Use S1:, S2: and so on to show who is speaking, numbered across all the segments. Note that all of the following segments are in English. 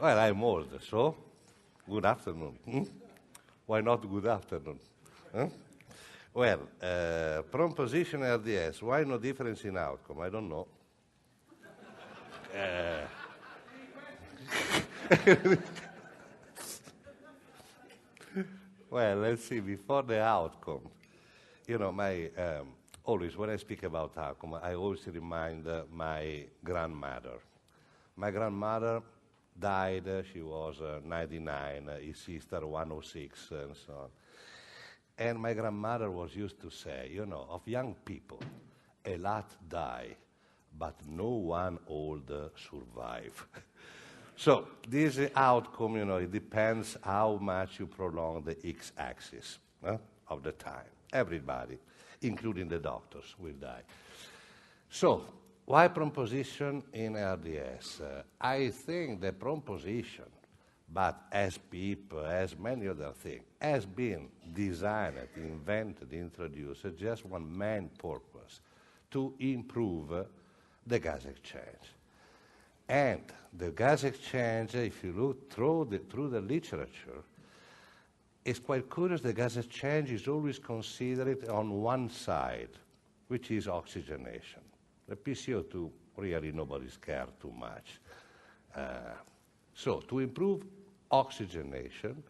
S1: Well, I'm old, so good afternoon. Why not good afternoon? Huh? Well, prone position ARDS, why no difference in outcome? I don't know. Well, let's see, before the outcome, you know, always when I speak about outcome, I always remind my grandmother. My grandmother died, she was 99, his sister 106, and so on. And my grandmother was used to say, you know, of young people, a lot die, but no one old survive. So this outcome, you know, it depends how much you prolong the x-axis of the time. Everybody, including the doctors, will die. So why prone position in ARDS? I think the prone position, but as PEEP, as many other things, has been designed, invented, introduced, just one main purpose, to improve the gas exchange. And the gas exchange, if you look through the literature, it's quite curious. The gas exchange is always considered on one side, which is oxygenation. The PCO2, really nobody's cared too much. So to improve oxygenation,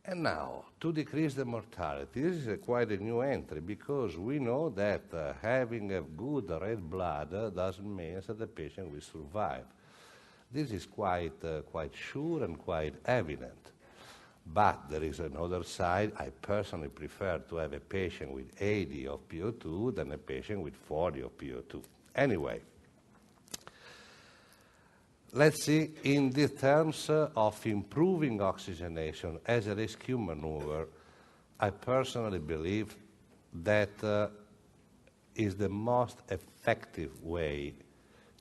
S1: and now to decrease the mortality. This is quite a new entry because we know that having a good red blood doesn't mean that the patient will survive. This is quite sure and quite evident. But there is another side. I personally prefer to have a patient with 80 of PO2 than a patient with 40 of PO2. Anyway, let's see, in the terms of improving oxygenation as a rescue maneuver, I personally believe that is the most effective way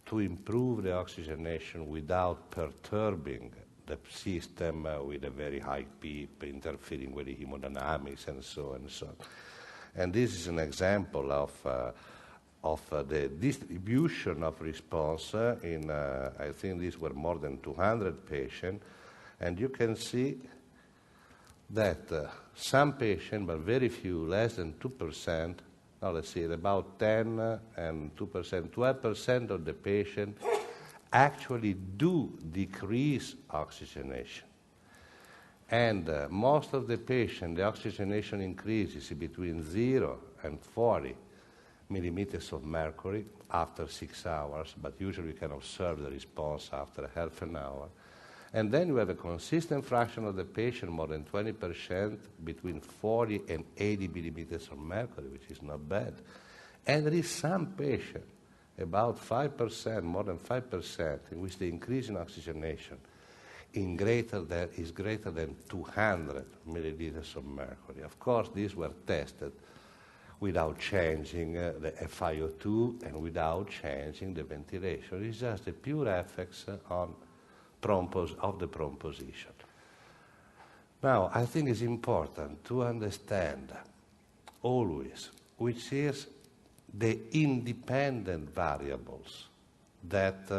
S1: to improve the oxygenation without perturbing the system with a very high PEEP, interfering with the hemodynamics and so on and so on. And this is an example of the distribution of response in, I think these were more than 200 patients, and you can see that some patients, but very few, less than 2%, now let's see, about 10 and 2%, 12% of the patients actually do decrease oxygenation. And most of the patients, the oxygenation increases between 0 and 40 millimeters of mercury after 6 hours, but usually you can observe the response after half an hour. And then you have a consistent fraction of the patient, more than 20%, between 40 and 80 millimeters of mercury, which is not bad. And there is some patient, about 5%, more than 5%, in which the increase in oxygenation is greater than 200 milliliters of mercury. Of course, these were tested without changing the FiO2 and without changing the ventilation. It's just the pure effects on of the prone position. Now, I think it's important to understand always which is the independent variables that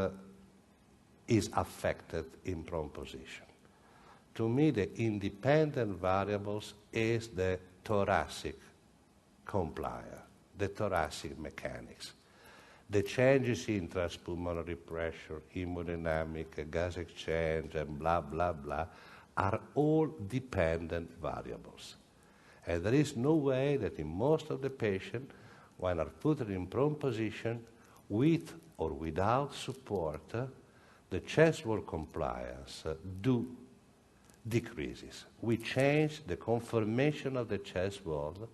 S1: is affected in prone position. To me, the independent variables is the thoracic complier, the thoracic mechanics. The changes in transpulmonary pressure, hemodynamic, gas exchange, and blah, blah, blah, are all dependent variables. And there is no way that in most of the patients, when are put in prone position, with or without support, the chest wall compliance decreases. We change the conformation of the chest wall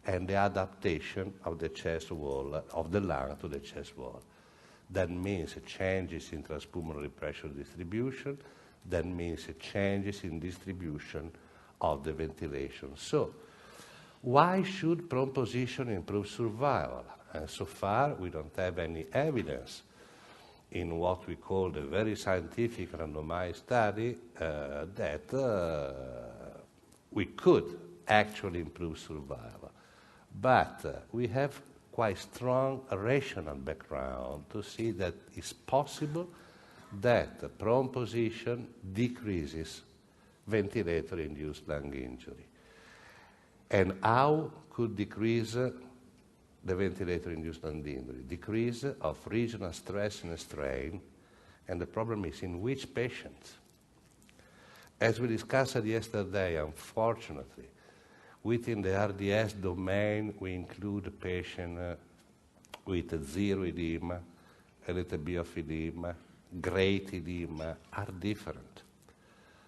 S1: and the adaptation of the chest wall, of the lung to the chest wall. That means changes in transpulmonary pressure distribution, that means changes in distribution of the ventilation. So, why should prone position improve survival? And so far, we don't have any evidence in what we call the very scientific randomized study that we could actually improve survival. But we have quite strong rational background to see that it's possible that prone position decreases ventilator-induced lung injury. And how could decrease the ventilator-induced lung injury? Decrease of regional stress and strain, and the problem is in which patients? As we discussed yesterday, unfortunately, within the RDS domain, we include a patient with zero edema, a little bit of edema, great edema, are different.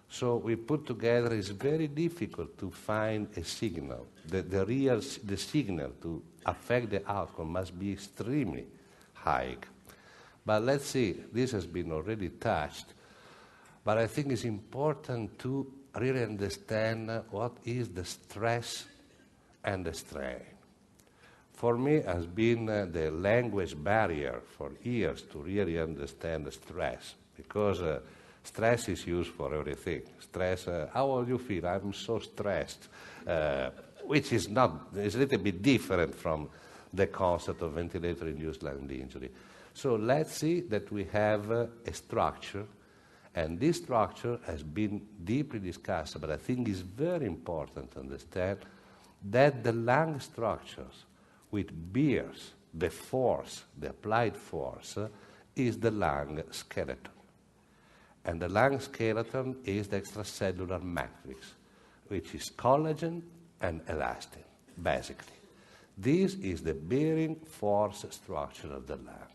S1: So we put together, it's very difficult to find a signal. The signal to affect the outcome must be extremely high. But let's see, this has been already touched, but I think it's important to really understand what is the stress and the strain. For me, it has been the language barrier for years to really understand the stress, because stress is used for everything. Stress, how do you feel? I'm so stressed, which is a little bit different from the concept of ventilator-induced lung injury. So let's see that we have a structure, and this structure has been deeply discussed, but I think it's very important to understand that the lung structures which bears the force, the applied force, is the lung skeleton. And the lung skeleton is the extracellular matrix, which is collagen and elastin, basically. This is the bearing force structure of the lung.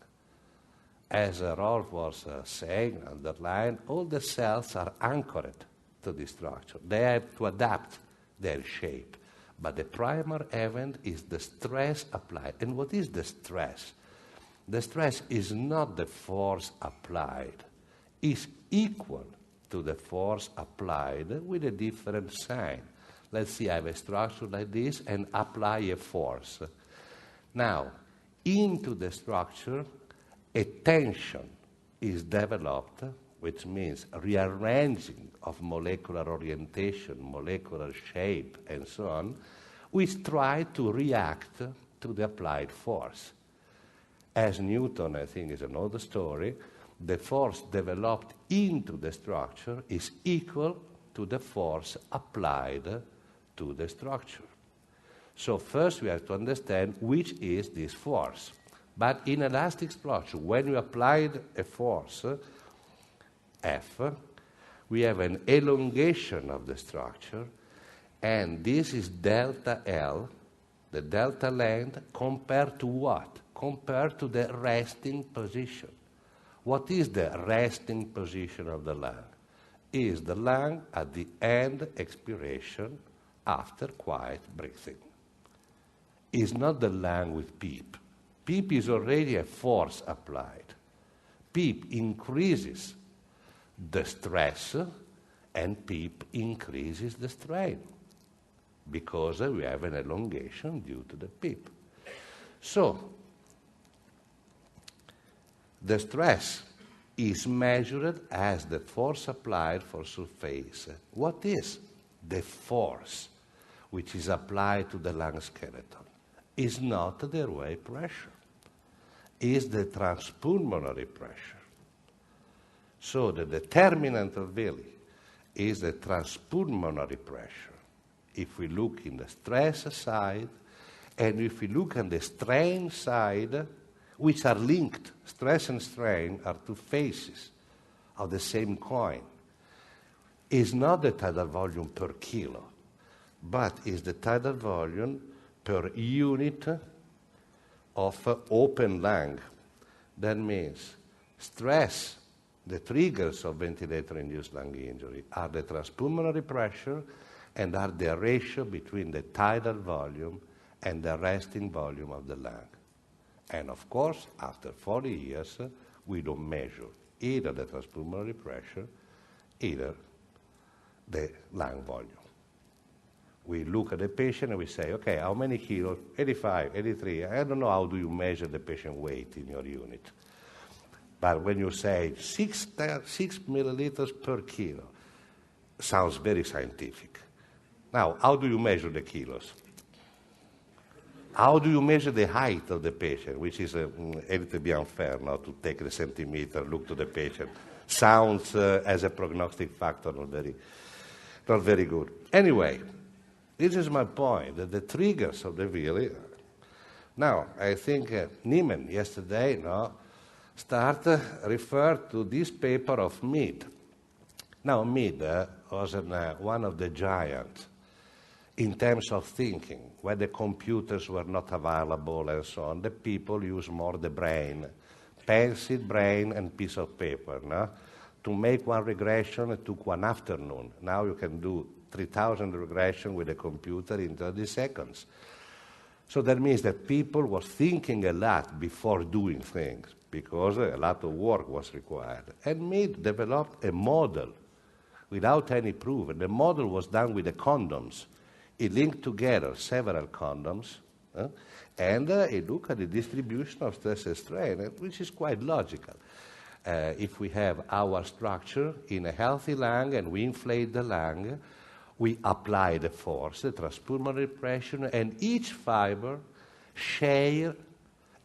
S1: As Rolf was saying, underlined, all the cells are anchored to this structure. They have to adapt their shape. But the primary event is the stress applied. And what is the stress? The stress is not the force applied. It's equal to the force applied with a different sign. Let's see, I have a structure like this and apply a force. Now, into the structure, a tension is developed, which means rearranging of molecular orientation, molecular shape, and so on, which try to react to the applied force. As Newton, I think, is another story, the force developed into the structure is equal to the force applied to the structure. So first we have to understand which is this force. But in elastic structure, when you applied a force, F, we have an elongation of the structure, and this is delta L, the delta length, compared to what? Compared to the resting position. What is the resting position of the lung? Is the lung at the end expiration after quiet breathing. Is not the lung with PEEP. PEEP is already a force applied. PEEP increases the stress and PEEP increases the strain because we have an elongation due to the PEEP. So, the stress is measured as the force applied for surface. What is the force which is applied to the lung skeleton? Is not the airway pressure. Is the transpulmonary pressure. So the determinant of VILI is the transpulmonary pressure. If we look in the stress side, and if we look on the strain side, which are linked, stress and strain are two faces of the same coin, is not the tidal volume per kilo, but is the tidal volume per unit of open lung. That means stress, the triggers of ventilator-induced lung injury, are the transpulmonary pressure and are the ratio between the tidal volume and the resting volume of the lung. And of course, after 40 years, we don't measure either the transpulmonary pressure, either the lung volume. We look at the patient and we say, okay, how many kilos? 85, 83. I don't know how do you measure the patient weight in your unit. But when you say 6 milliliters per kilo, sounds very scientific. Now, how do you measure the kilos? How do you measure the height of the patient, which is a little bit unfair, not to take the centimeter, look to the patient. Sounds as a prognostic factor not very good. Anyway, this is my point, that the triggers of the VILI. Now, I think Niemann yesterday referred to this paper of Mead. Now, Mead was one of the giants in terms of thinking. When the computers were not available and so on, the people used more the brain, pencil, brain, and piece of paper. No? To make one regression, it took 1 afternoon. Now you can do 3,000 regression with a computer in 30 seconds. So that means that people were thinking a lot before doing things, because a lot of work was required. And Mead developed a model without any proof. And the model was done with the condoms. He linked together several condoms, and he looked at the distribution of stress and strain, which is quite logical. If we have our structure in a healthy lung and we inflate the lung, we apply the force, the transpulmonary pressure, and each fiber share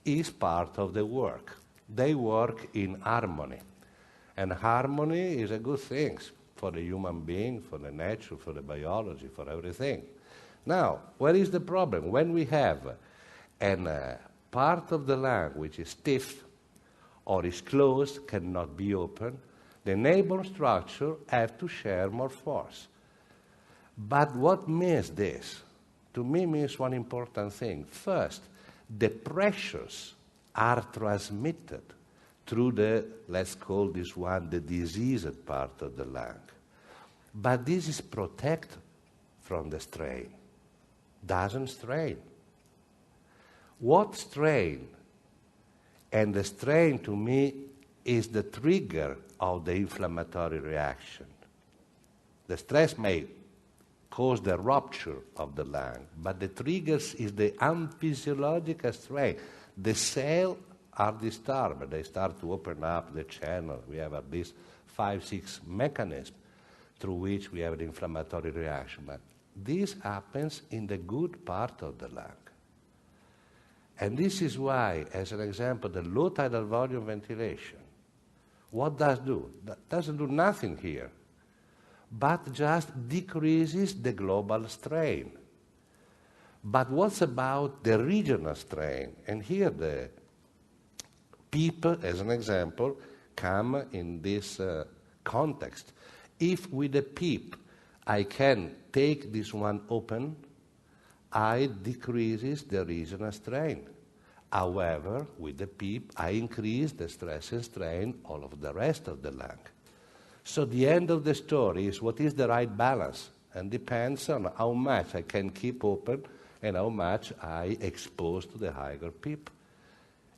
S1: is part of the work. They work in harmony. And harmony is a good thing for the human being, for the nature, for the biology, for everything. Now, where is the problem? When we have a part of the lung which is stiff or is closed, cannot be open, the neighbor structure have to share more force. But what means this? To me means one important thing. First, the pressures are transmitted through the, let's call this one, the diseased part of the lung. But this is protected from the strain. Doesn't strain. What strain? And the strain to me is the trigger of the inflammatory reaction. The stress may cause the rupture of the lung, but the triggers is the unphysiological strain. The cells are disturbed. They start to open up the channel. We have at least 5-6 mechanisms through which we have the inflammatory reaction. But this happens in the good part of the lung. And this is why, as an example, the low tidal volume ventilation, what does do? That doesn't do nothing here, but just decreases the global strain. But what's about the regional strain? And here the PEEP, as an example, come in this context. If with the PEEP I can take this one open, I decreases the regional strain. However, with the PEEP, I increase the stress and strain all of the rest of the lung. So the end of the story is what is the right balance, and depends on how much I can keep open and how much I expose to the higher PEEP.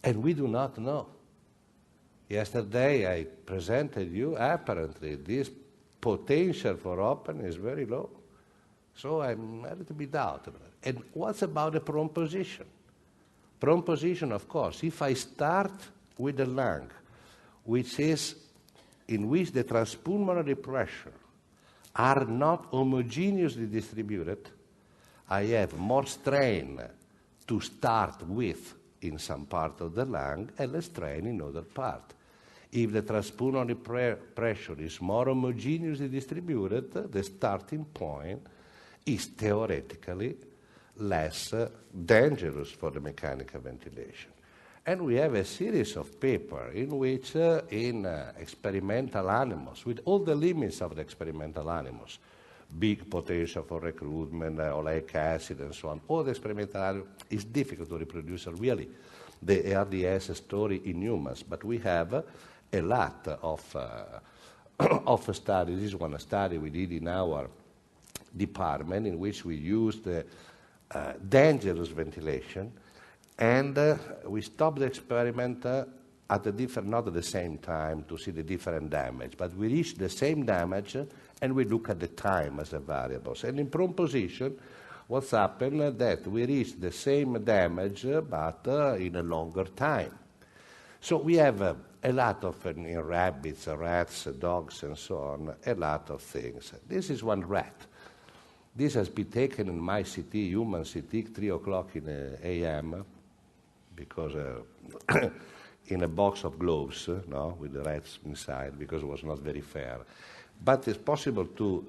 S1: And we do not know. Yesterday I presented you, apparently, this potential for open is very low. So I'm a little bit doubtful. And what's about the prone position? Prone position, of course, if I start with the lung, which is in which the transpulmonary pressure are not homogeneously distributed, I have more strain to start with in some part of the lung and less strain in other part. If the transpulmonary pressure is more homogeneously distributed, the starting point is theoretically less dangerous for the mechanical ventilation. And we have a series of papers in which, in experimental animals, with all the limits of the experimental animals, big potential for recruitment, oleic acid, and so on, all the experimental animals, it's difficult to reproduce really the ARDS story in humans, but we have a lot of studies. This is one study we did in our department in which we used dangerous ventilation, and we stopped the experiment at a different, not at the same time to see the different damage, but we reached the same damage and we look at the time as a variable. And in prone position, what's happened that we reached the same damage but in a longer time. So we have a lot of, in rabbits, rats, dogs, and so on, a lot of things. This is one rat. This has been taken in my CT, human CT, 3 o'clock in the a.m., because in a box of gloves, no, with the rats inside, because it was not very fair. But it's possible to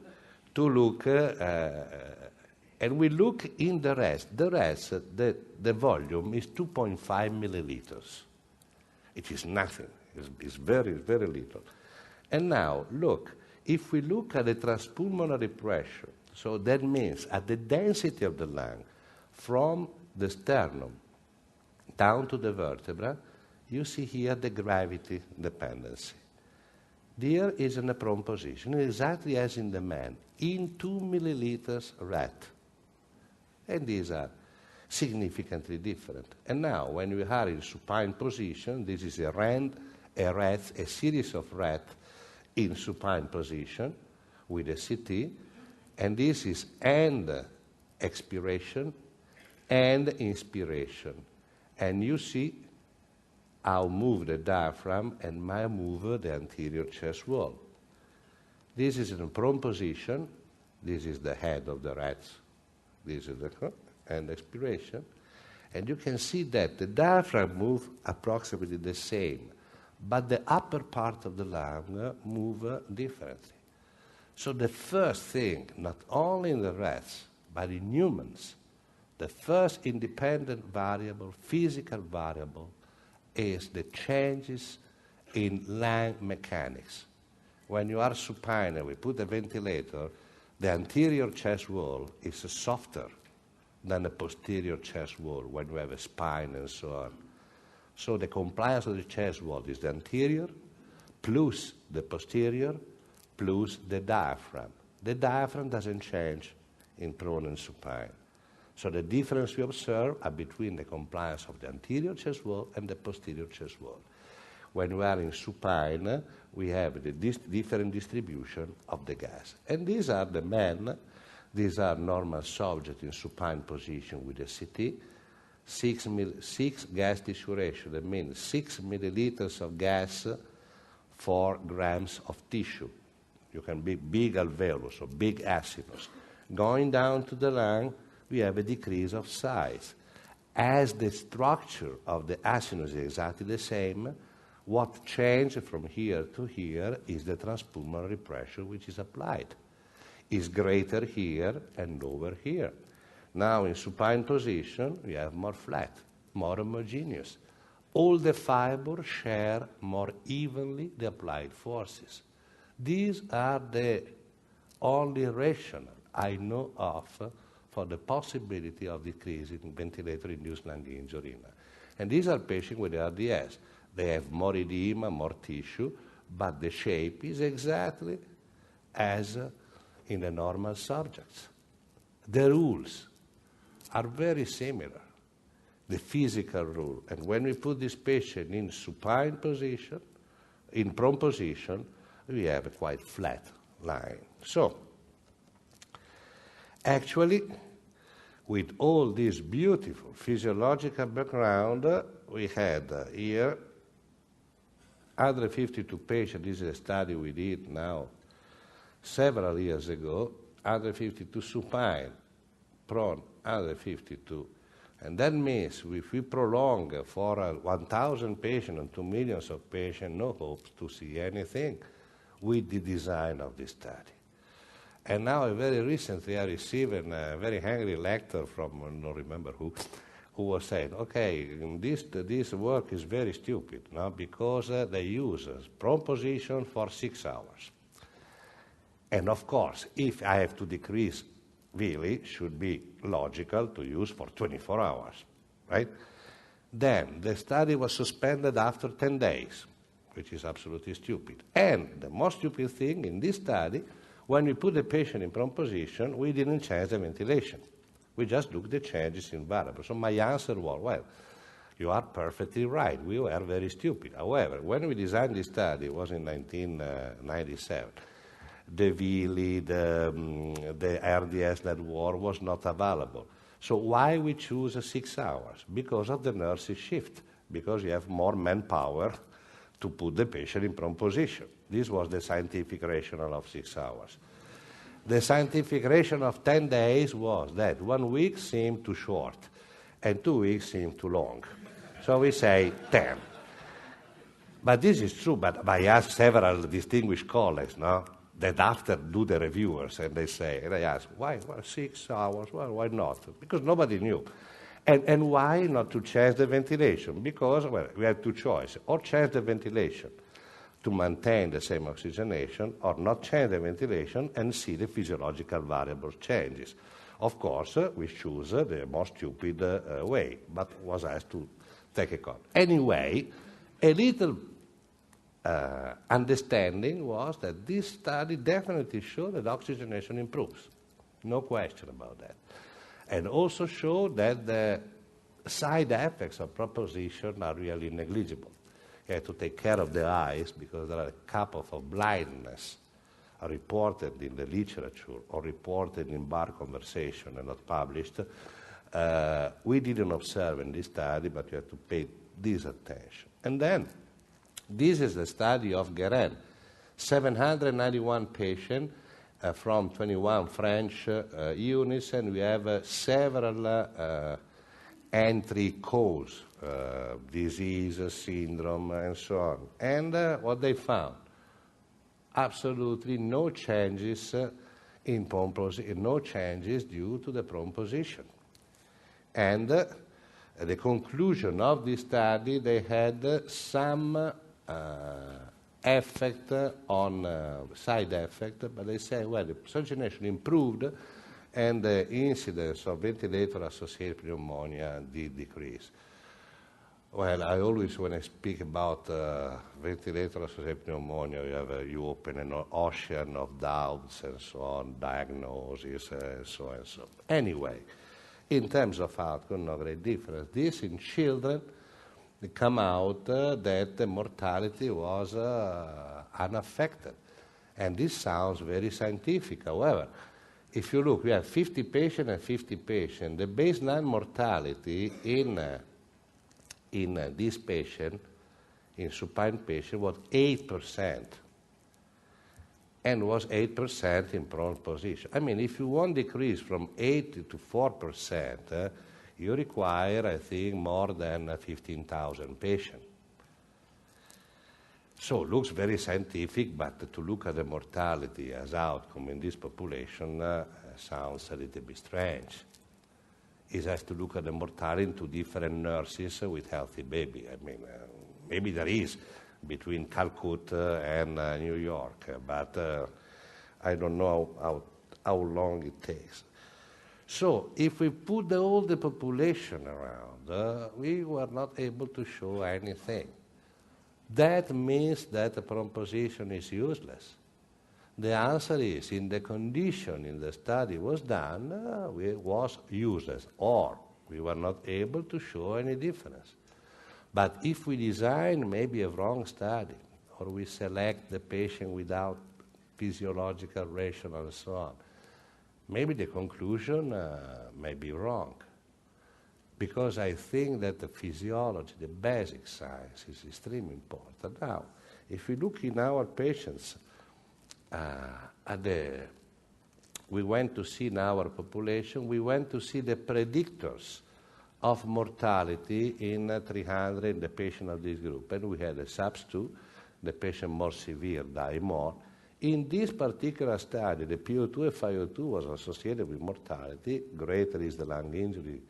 S1: look, and we look in the rest. The rest, the volume is 2.5 milliliters. It is nothing. It's very, very little. And now, look, if we look at the transpulmonary pressure, so that means at the density of the lung, from the sternum down to the vertebra, you see here the gravity dependency. There is in a prone position, exactly as in the man, in 2 milliliters rat. And these are significantly different. And now, when we are in supine position, this is a series of rats in supine position with a CT, and this is end expiration and inspiration. And you see how move the diaphragm and how move the anterior chest wall. This is in a prone position. This is the head of the rats. This is the end expiration. And you can see that the diaphragm moves approximately the same, but the upper part of the lung move differently. So the first thing, not only in the rats, but in humans, the first independent variable, physical variable, is the changes in lung mechanics. When you are supine and we put a ventilator, the anterior chest wall is softer than the posterior chest wall when you have a spine and so on. So the compliance of the chest wall is the anterior plus the posterior plus the diaphragm. The diaphragm doesn't change in prone and supine. So the difference we observe are between the compliance of the anterior chest wall and the posterior chest wall. When we are in supine, we have the different distribution of the gas. And these are the men, these are normal subjects in supine position with a CT, 6 gas tissue ratio, that means 6 milliliters of gas, 4 grams of tissue. You can be big alveolus or big acinus. Going down to the lung, we have a decrease of size. As the structure of the acinus is exactly the same, what changed from here to here is the transpulmonary pressure which is applied. Is greater here and lower here. Now in supine position, we have more flat, more homogeneous. All the fibers share more evenly the applied forces. These are the only rationale I know of for the possibility of decreasing ventilator-induced lung injury. And these are patients with ARDS. They have more edema, more tissue, but the shape is exactly as in the normal subjects. The rules are very similar, the physical rule. And when we put this patient in supine position, in prone position, we have a quite flat line. So, actually, with all this beautiful physiological background, we had here 152 patients. This is a study we did now several years ago, 152 supine, prone, 152. And that means if we prolong for 1,000 patients and 2 million of patients, no hope to see anything with the design of this study. And now, very recently, I received a very angry letter from, I don't remember who was saying, okay, this work is very stupid, no? Because they use prone position for 6 hours. And of course, if I have to decrease VILI, should be logical to use for 24 hours, right? Then the study was suspended after 10 days, which is absolutely stupid. And the most stupid thing in this study, when we put the patient in prone position, we didn't change the ventilation. We just looked at the changes in variables. So my answer was, well, you are perfectly right. We were very stupid. However, when we designed this study, it was in 1997, the VILI, the ARDS network was not available. So why we choose 6 hours? Because of the nurses shift, because you have more manpower to put the patient in prone position. This was the scientific rationale of 6 hours. The scientific ration of 10 days was that 1 week seemed too short and 2 weeks seemed too long. So we say 10. But this is true, but I asked several distinguished colleagues, no, that after do the reviewers, and they ask, why 6 hours? Well, why not? Because nobody knew. And why not to change the ventilation? Because, well, we had two choices, or change the ventilation to maintain the same oxygenation, or not change the ventilation and see the physiological variable changes. Of course, we choose the more stupid way, but was asked to take account. Anyway, a little understanding was that this study definitely showed that oxygenation improves. No question about that. And also showed that the side effects of proposition are really negligible. You have to take care of the eyes because there are a couple of blindness reported in the literature or reported in bar conversation and not published. We didn't observe in this study, but you have to pay this attention. And then, this is the study of Guérin. 791 patients from 21 French units, and we have several entry cause, disease, syndrome, and so on. And what they found? Absolutely no changes in prone position, no changes due to the prone position. And the conclusion of this study, they had some effect on side effect, but they say, well, the oxygenation improved and the incidence of ventilator-associated pneumonia did decrease. Well, I always, when I speak about ventilator-associated pneumonia, you open an ocean of doubts and so on, diagnosis, and so and so. Anyway, in terms of outcome, no great difference. This in children, it come out that the mortality was unaffected. And this sounds very scientific. However, if you look, we have 50 patients and 50 patients. The baseline mortality in this patient, in supine patient, was 8%. And was 8% in prone position. I mean, if you want decrease from 8 to 4%, you require, I think, more than 15,000 patients. So it looks very scientific, but to look at the mortality as outcome in this population sounds a little bit strange. It has to look at the mortality in two different nurses with healthy baby. I mean, maybe there is between Calcutta and New York, but I don't know how long it takes. So if we put all the population around, we were not able to show anything. That means that the prone position is useless. The answer is, in the condition in the study was done, it was useless, or we were not able to show any difference. But if we design maybe a wrong study, or we select the patient without physiological rationale and so on, maybe the conclusion may be wrong. Because I think that the physiology, the basic science, is extremely important. Now, if we look in our patients, we went to see in our population, we went to see the predictors of mortality in 300, the patient of this group. And we had a SAPS II, the patient more severe die more. In this particular study, the PO2 FiO2 was associated with mortality. Greater is the lung injury,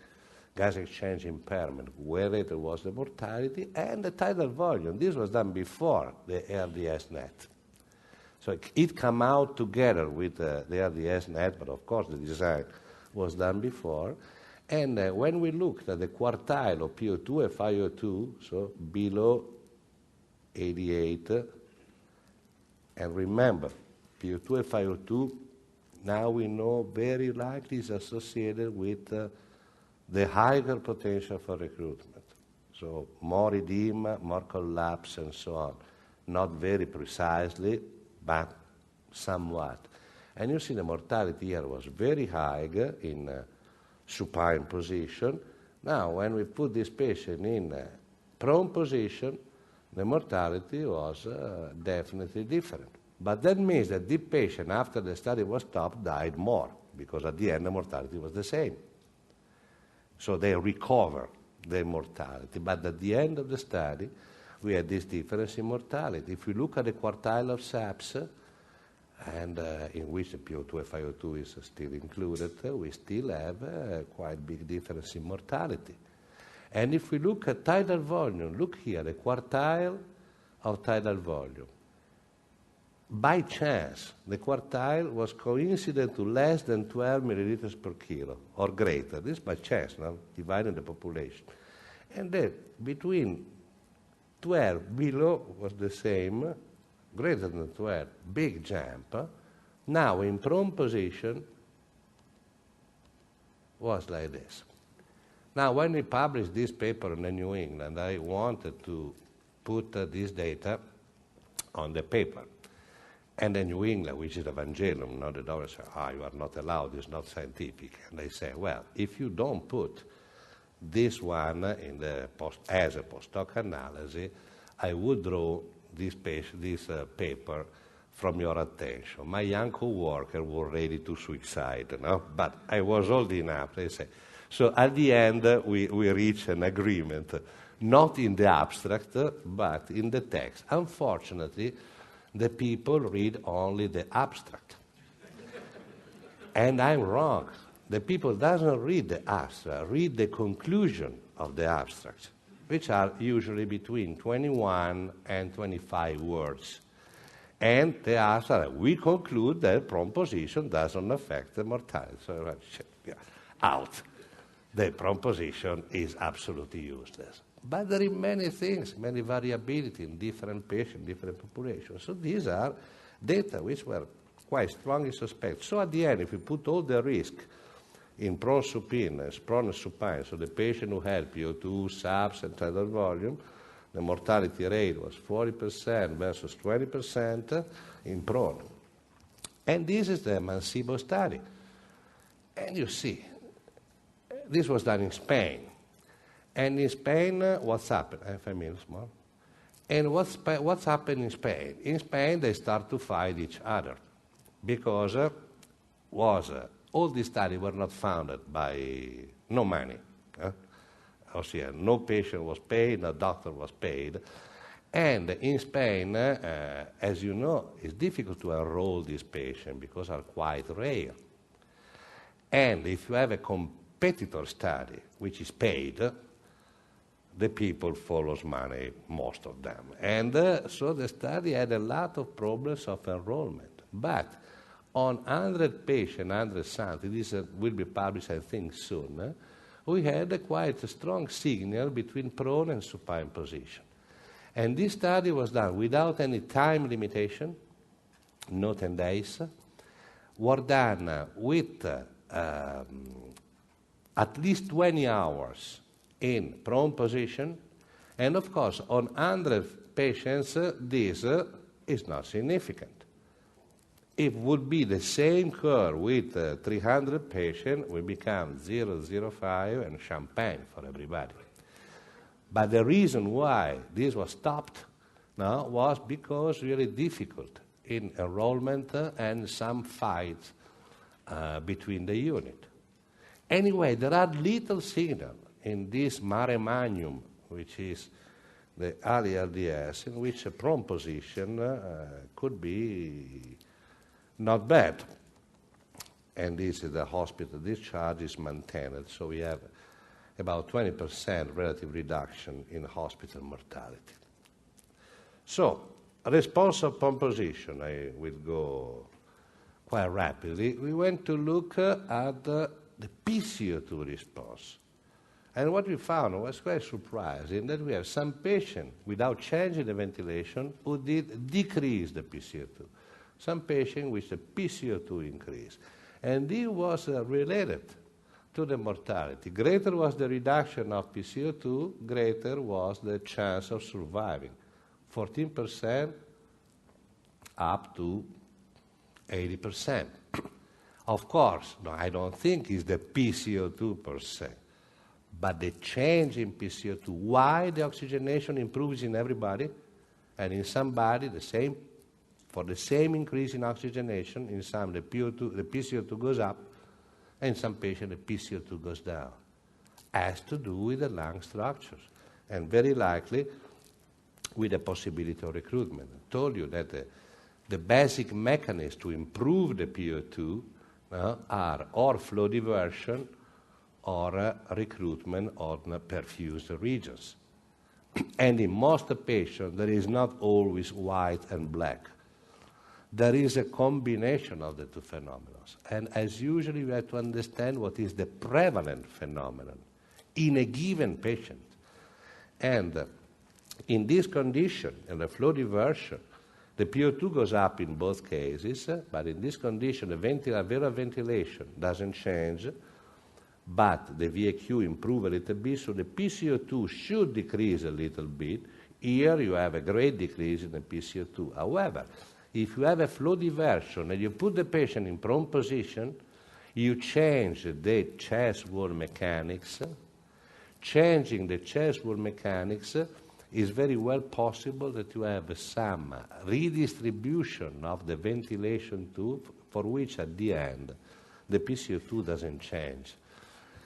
S1: gas exchange impairment, greater was the mortality, and the tidal volume. This was done before the ARDS net. So it came out together with the ARDS net, but of course the design was done before. And when we looked at the quartile of PO2 and FiO2, so below 88, and remember, PO2 and FiO2, now we know very likely is associated with the higher potential for recruitment. So more edema, more collapse, and so on. Not very precisely, but somewhat. And you see the mortality here was very high in supine position. Now, when we put this patient in prone position, the mortality was definitely different. But that means that the patient, after the study was stopped, died more, because at the end the mortality was the same. So they recover their mortality. But at the end of the study, we had this difference in mortality. If we look at the quartile of SAPS, and in which the PO2 and FiO2 is still included, we still have a quite big difference in mortality. And if we look at tidal volume, look here, the quartile of tidal volume. By chance, the quartile was coincident to less than 12 milliliters per kilo, or greater. This by chance, now, dividing the population. And then between 12 below was the same, greater than 12, big jump. Now in prone position was like this. Now when we published this paper in the New England, I wanted to put this data on the paper. And the New England, which is Evangelium, now the doctor said, you are not allowed, it's not scientific. And they say, well, if you don't put this one in the as a post-hoc analysis, I would draw this paper from your attention. My young co-worker was ready to suicide, no? But I was old enough, they say. So at the end, we reached an agreement, not in the abstract, but in the text. Unfortunately, the people read only the abstract. And I'm wrong. The people doesn't read the abstract, read the conclusion of the abstract, which are usually between 21 and 25 words. And the abstract, we conclude that prone position doesn't affect the mortality. So out. The prone position is absolutely useless. But there are many things, many variability in different patients, different populations. So these are data which were quite strongly suspect. So at the end, if we put all the risk in prone supine, prone and supine, so the patient who had PO2, SAPS, and tidal volume, the mortality rate was 40% versus 20% in prone. And this is the Mancebo study. And you see, this was done in Spain. And in Spain, what's happened? 5 minutes more. And what's happened in Spain? In Spain, they start to fight each other because all these studies were not funded by no money. No patient was paid, no doctor was paid. And in Spain, as you know, it's difficult to enroll these patients because they are quite rare. And if you have a competitor study, which is paid, the people follows money, most of them. And so the study had a lot of problems of enrollment. But on 100 patients, 100 something, this will be published, I think, soon, we had a quite a strong signal between prone and supine position. And this study was done without any time limitation, no 10 days, were done with at least 20 hours in prone position, and of course on 100 patients this is not significant. It would be the same curve with 300 patients, we become 0.05 and champagne for everybody. But the reason why this was stopped now was because really difficult in enrollment and some fights between the unit. Anyway, there are little signals in this mare magnum, which is the ARDS, in which a prone position could be not bad. And this is the hospital discharge is maintained, so we have about 20% relative reduction in hospital mortality. So, response of prone position, I will go quite rapidly. We went to look at the PCO2 response. And what we found was quite surprising, that we have some patients without changing the ventilation who did decrease the PCO2. Some patients with the PCO2 increase. And this was related to the mortality. Greater was the reduction of PCO2, greater was the chance of surviving. 14% up to 80%. Of course, no, I don't think it's the PCO2 per se, but the change in PCO2. Why the oxygenation improves in everybody, and in somebody the same For the same increase in oxygenation, in some the PCO2 goes up, and in some patients the PCO2 goes down. Has to do with the lung structures, and very likely with the possibility of recruitment. I told you that the basic mechanisms to improve the PO2 are or flow diversion or recruitment on perfused regions. And in most patients, there is not always white and black. There is a combination of the two phenomena. And as usually, we have to understand what is the prevalent phenomenon in a given patient. And in this condition, in the flow diversion, the PO2 goes up in both cases, but in this condition, the alveolar ventilation doesn't change, but the VAQ improves a little bit, so the PCO2 should decrease a little bit. Here you have a great decrease in the PCO2. However, if you have a flow diversion and you put the patient in prone position, you change the chest wall mechanics. Changing the chest wall mechanics is very well possible that you have some redistribution of the ventilation tube, for which at the end the PCO2 doesn't change.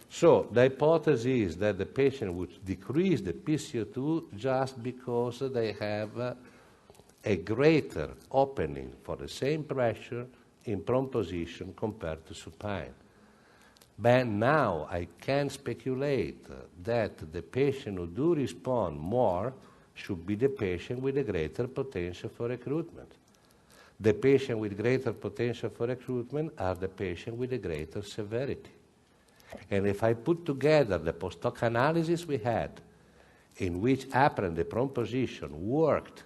S1: So the hypothesis is that the patient would decrease the PCO2 just because they have a greater opening for the same pressure in prone position compared to supine. But now I can speculate that the patient who do respond more should be the patient with a greater potential for recruitment. The patient with greater potential for recruitment are the patient with a greater severity. And if I put together the post-hoc analysis we had, in which apparent the prone position worked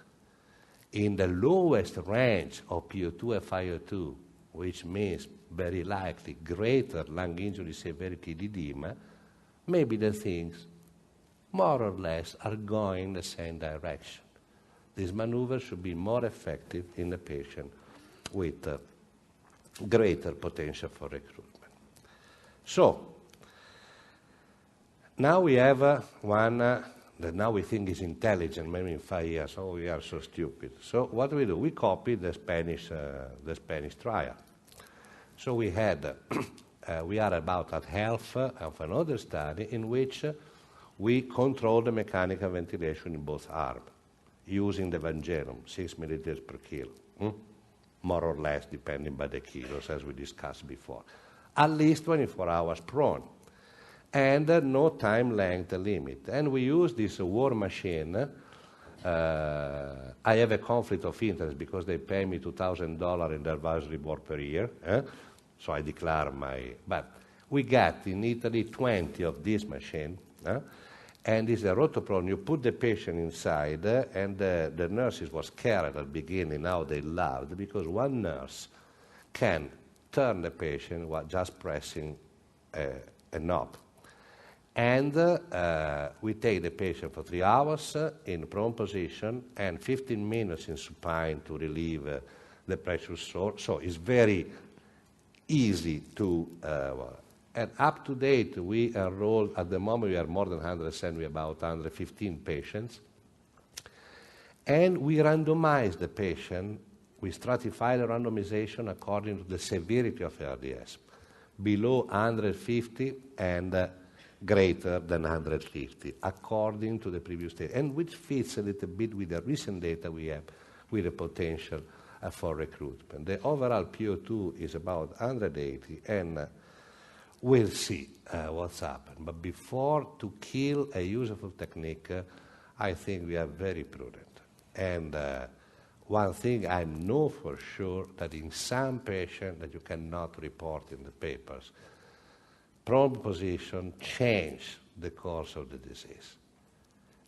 S1: in the lowest range of PO2 FiO2, which means very likely greater lung injury severity edema, maybe the things more or less are going the same direction. This maneuver should be more effective in a patient with greater potential for recruitment. So, now we have one that now we think is intelligent, maybe in 5 years, oh, we are so stupid. So what do? We copied the Spanish trial. So we had, we are about at half of another study in which we control the mechanical ventilation in both arms, using the Vangelium, 6 milliliters per kilo, more or less, depending by the kilos, as we discussed before. At least 24 hours prone, and no time length limit. And we use this war machine. I have a conflict of interest because they pay me $2,000 in the advisory board per year, so I declare my... But we got in Italy 20 of this machine, and it's a rotoprone. You put the patient inside, and the nurses were scared at the beginning. Now they loved, because one nurse can turn the patient while just pressing a knob. And we take the patient for 3 hours in prone position and 15 minutes in supine to relieve the pressure source. So it's very easy to... and up to date, we enrolled, at the moment we are more than 170, about 115 patients. And we randomize the patient, we stratify the randomization according to the severity of ARDS, below 150 and greater than 150, according to the previous data, and which fits a little bit with the recent data we have with the potential for recruitment. The overall PO2 is about 180, and we'll see what's happened. But before to kill a useful technique, I think we are very prudent. And one thing I know for sure, that in some patients that you cannot report in the papers, prone position change the course of the disease.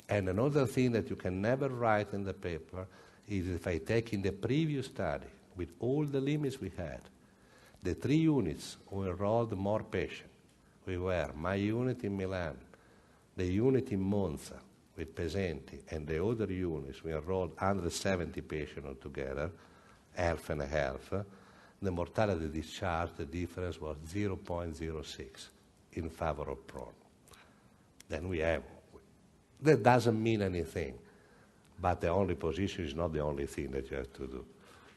S1: And another thing that you can never write in the paper is if I take in the previous study, with all the limits we had, the 3 units who enrolled more patients, we were my unit in Milan, the unit in Monza with Pesenti, and the other units, we enrolled 170 patients altogether, half and a half. The mortality discharge, the difference was 0.06 in favor of prone. Then we have, that doesn't mean anything, but the only position is not the only thing that you have to do.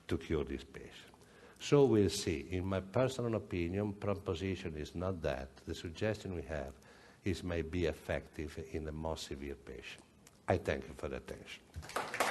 S1: to cure this patient. So we'll see. In my personal opinion, proposition is not that. The suggestion we have is may be effective in the most severe patient. I thank you for the attention.